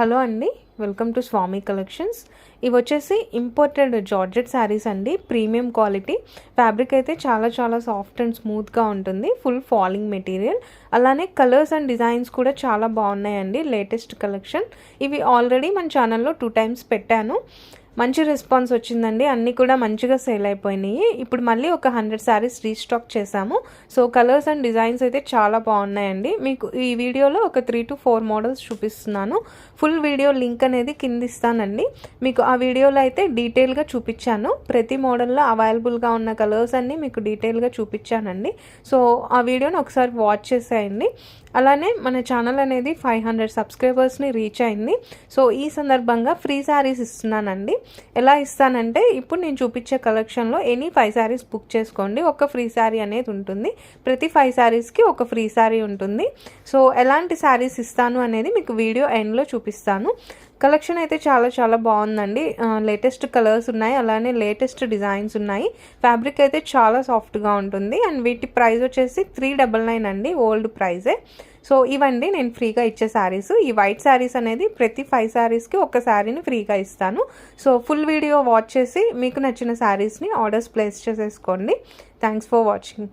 Hello అండి, welcome to Swamy collections. ఇవి వచ్చేసి ఇంపోర్టెడ్ జార్జెట్ శారీస్ అండి. ప్రీమియం క్వాలిటీ ఫ్యాబ్రిక్ అయితే చాలా సాఫ్ట్ అండ్ స్మూత్గా ఉంటుంది. ఫుల్ ఫాలింగ్ మెటీరియల్, అలానే కలర్స్ అండ్ డిజైన్స్ కూడా చాలా బాగున్నాయండి. Latest collection. ఇవి ఆల్రెడీ మన ఛానల్లో 2 times పెట్టాను. మంచి రెస్పాన్స్ వచ్చిందండి. అన్నీ కూడా మంచిగా సేల్ అయిపోయినాయి. ఇప్పుడు మళ్ళీ ఒక 100 శారీస్ రీస్టాక్ చేశాము. సో కలర్స్ అండ్ డిజైన్స్ అయితే చాలా బాగున్నాయండి. మీకు ఈ వీడియోలో ఒక 3 to 4 మోడల్స్ చూపిస్తున్నాను. ఫుల్ వీడియో లింక్ అనేది కింద ఇస్తానండి. మీకు ఆ వీడియోలో అయితే డీటెయిల్గా చూపించాను. ప్రతి మోడల్లో అవైలబుల్గా ఉన్న కలర్స్ అన్నీ మీకు డీటెయిల్గా చూపించానండి. సో ఆ వీడియోని ఒకసారి వాచ్ చేసేయండి. అలానే మన ఛానల్ అనేది 500 సబ్స్క్రైబర్స్ని రీచ్ అయింది. సో ఈ సందర్భంగా ఫ్రీ శారీస్ ఇస్తున్నానండి. ఎలా ఇస్తానంటే, ఇప్పుడు నేను చూపించే కలెక్షన్లో ఎనీ 5 శారీస్ బుక్ చేసుకోండి, ఒక ఫ్రీ శారీ అనేది ఉంటుంది. ప్రతి 5 శారీస్కి ఒక ఫ్రీ శారీ ఉంటుంది. సో ఎలాంటి శారీస్ ఇస్తాను అనేది మీకు వీడియో ఎండ్లో చూపిస్తాను. కలెక్షన్ అయితే చాలా బాగుందండి. లేటెస్ట్ కలర్స్ ఉన్నాయి, అలానే లేటెస్ట్ డిజైన్స్ ఉన్నాయి. ఫ్యాబ్రిక్ అయితే చాలా సాఫ్ట్గా ఉంటుంది. అండ్ వీటి ప్రైస్ వచ్చేసి 399 అండి, ఓల్డ్ ప్రైజే. సో ఇవండి నేను ఫ్రీగా ఇచ్చే శారీస్. ఈ వైట్ శారీస్ అనేది ప్రతి 5 శారీస్కి ఒక శారీని ఫ్రీగా ఇస్తాను. సో ఫుల్ వీడియో వాచ్ చేసి మీకు నచ్చిన శారీస్ని ఆర్డర్స్ ప్లేస్ చేసేసుకోండి. Thanks for watching.